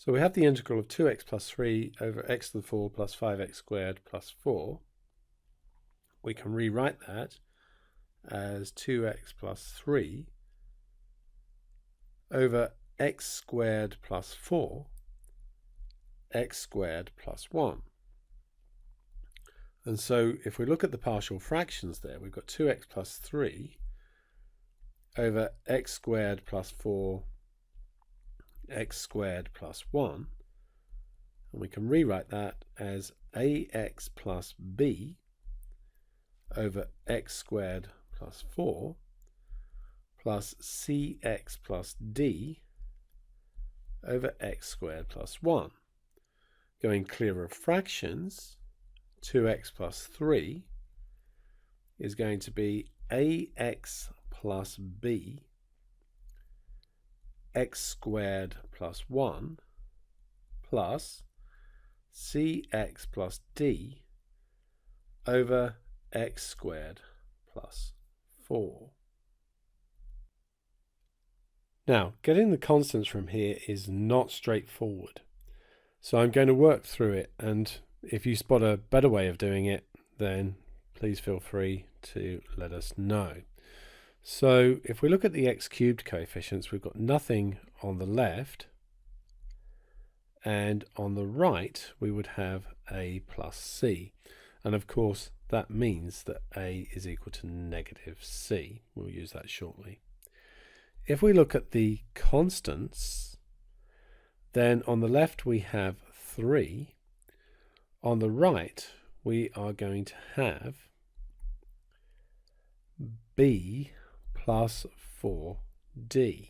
So we have the integral of 2x plus 3 over x to the 4 plus 5x squared plus 4. We can rewrite that as 2x plus 3 over x squared plus 4, x squared plus 1. And so if we look at the partial fractions there, we've got 2x plus 3 over x squared plus 4, x squared plus 1. And we can rewrite that as ax plus b over x squared plus 4 plus cx plus d over x squared plus 1. Going clear of fractions, 2x plus 3 is going to be ax plus b x squared plus 1 plus cx plus d over x squared plus 4. Now, getting the constants from here is not straightforward. So I'm going to work through it, and if you spot a better way of doing it, then please feel free to let us know. So if we look at the x cubed coefficients, we've got nothing on the left, and on the right we would have a plus c. And of course that means that a is equal to negative c. We'll use that shortly. If we look at the constants, then on the left we have 3. On the right we are going to have b plus 4d.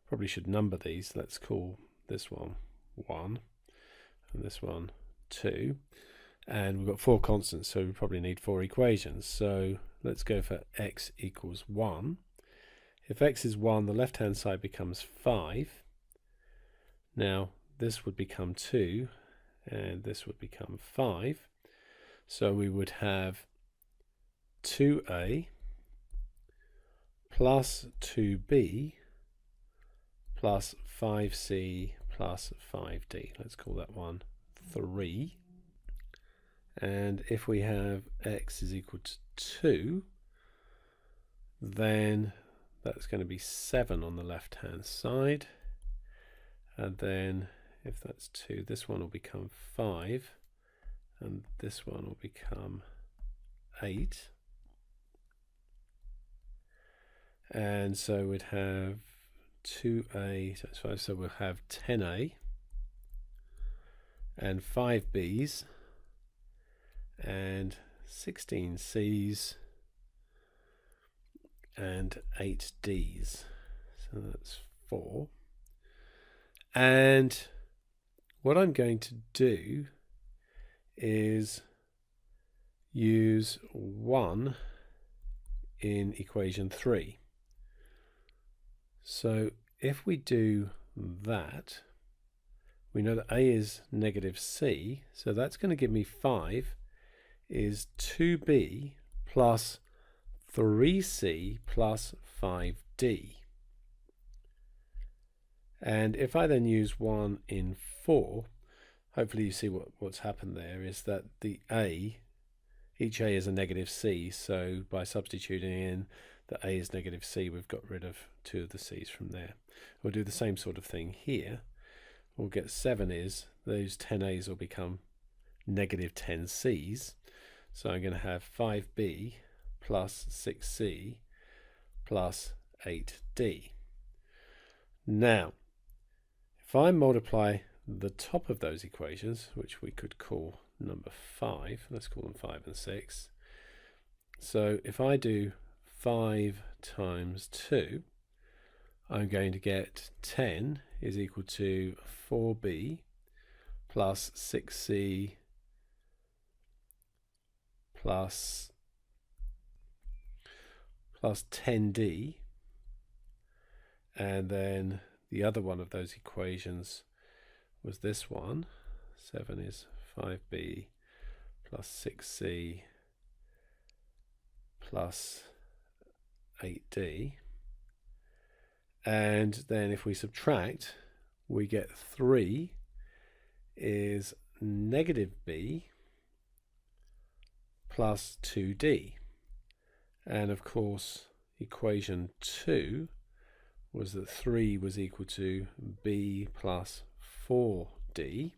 Probably should number these. Let's call this one 1 and this one 2. And we've got 4 constants, so we probably need 4 equations. So let's go for x equals 1. If x is 1, the left-hand side becomes 5. Now this would become 2, and this would become 5. So we would have 2a plus 2b plus 5c plus 5d. Let's call that one 3. And if we have x is equal to 2, then that's going to be 7 on the left hand side. And then if that's 2, this one will become 5, and this one will become 8. And so we'd have 2a, so that's 5, so we'll have 10a and 5 b's and 16 c's and 8 d's. So that's 4. And what I'm going to do is use 1 in equation 3. So if we do that, we know that a is negative c, so that's going to give me 5 is 2b plus 3c plus 5d. And if I then use 1 in 4, hopefully you see what's happened there is that the a, each a is a negative c, so by substituting in that a is negative c, we've got rid of 2 of the c's from there. We'll do the same sort of thing here. We'll get 7 is, those 10 a's will become negative 10 c's. So I'm going to have 5b plus 6c plus 8d. Now, if I multiply the top of those equations, which we could call number 5, let's call them 5 and 6. So if I do 5 times 2, I'm going to get 10 is equal to 4b plus 6c plus 10d, and then the other one of those equations was this one. 7 is 5b plus 6c plus 8d. And then if we subtract, we get 3 is negative b plus 2d. And of course, equation 2 was that 3 was equal to b plus 4d.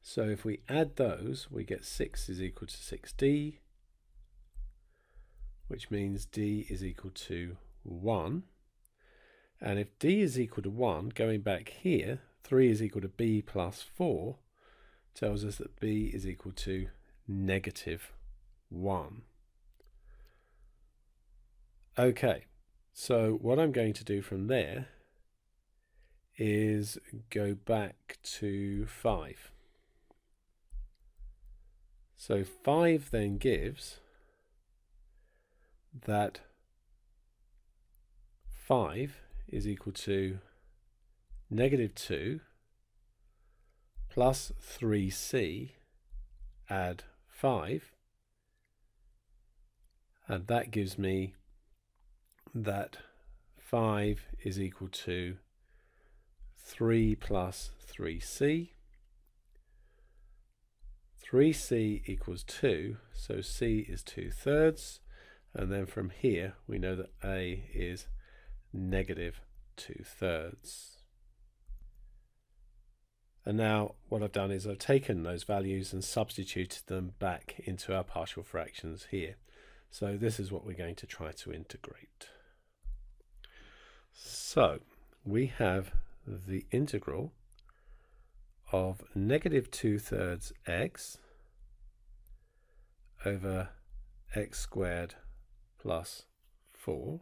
So if we add those, we get 6 is equal to 6d, which means d is equal to 1. And if d is equal to 1, going back here, 3 is equal to b plus 4 tells us that b is equal to negative 1. Okay, so what I'm going to do from there is go back to 5. So 5 then gives that 5 is equal to negative 2 plus 3c add 5, and that gives me that 5 is equal to 3 plus 3c. 3c equals 2, so c is 2/3, and then from here we know that a is negative 2/3. And now what I've done is I've taken those values and substituted them back into our partial fractions here. So this is what we're going to try to integrate. So we have the integral of negative 2/3 x over x squared plus 4.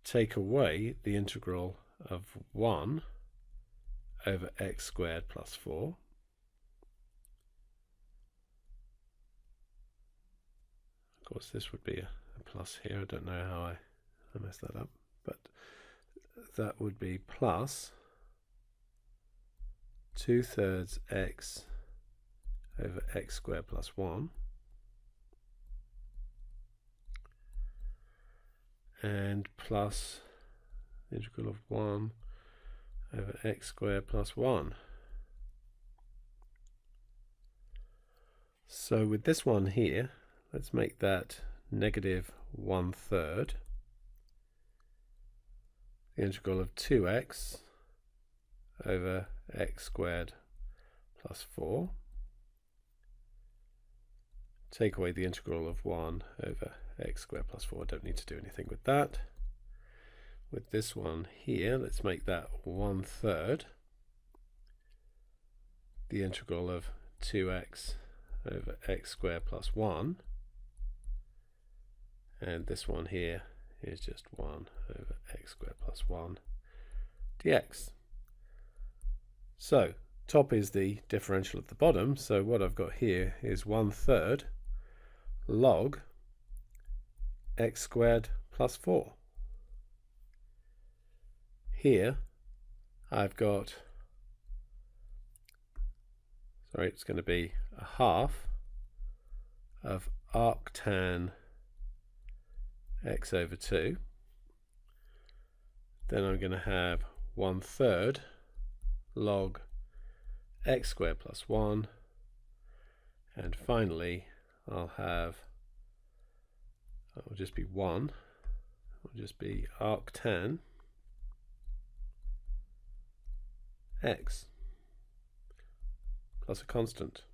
Take away the integral of 1 over x squared plus 4. Of course, this would be a plus here. I don't know how I messed that up, but that would be plus 2/3 x over x squared plus 1, and plus the integral of 1 over x squared plus 1. So with this one here, let's make that negative 1/3. The integral of 2x over x squared plus 4. Take away the integral of 1 over x squared plus 4. I don't need to do anything with that. With this one here, let's make that 1/3. The integral of 2x over x squared plus 1. And this one here is just 1 over x squared plus 1 dx. So top is the differential at the bottom, so what I've got here is 1/3 log x squared plus 4. Here I've got, it's going to be a half of arctan x over 2. Then I'm going to have 1/3 log x squared plus 1, and finally I'll have, it will just be 1, it will just be arctan x plus a constant.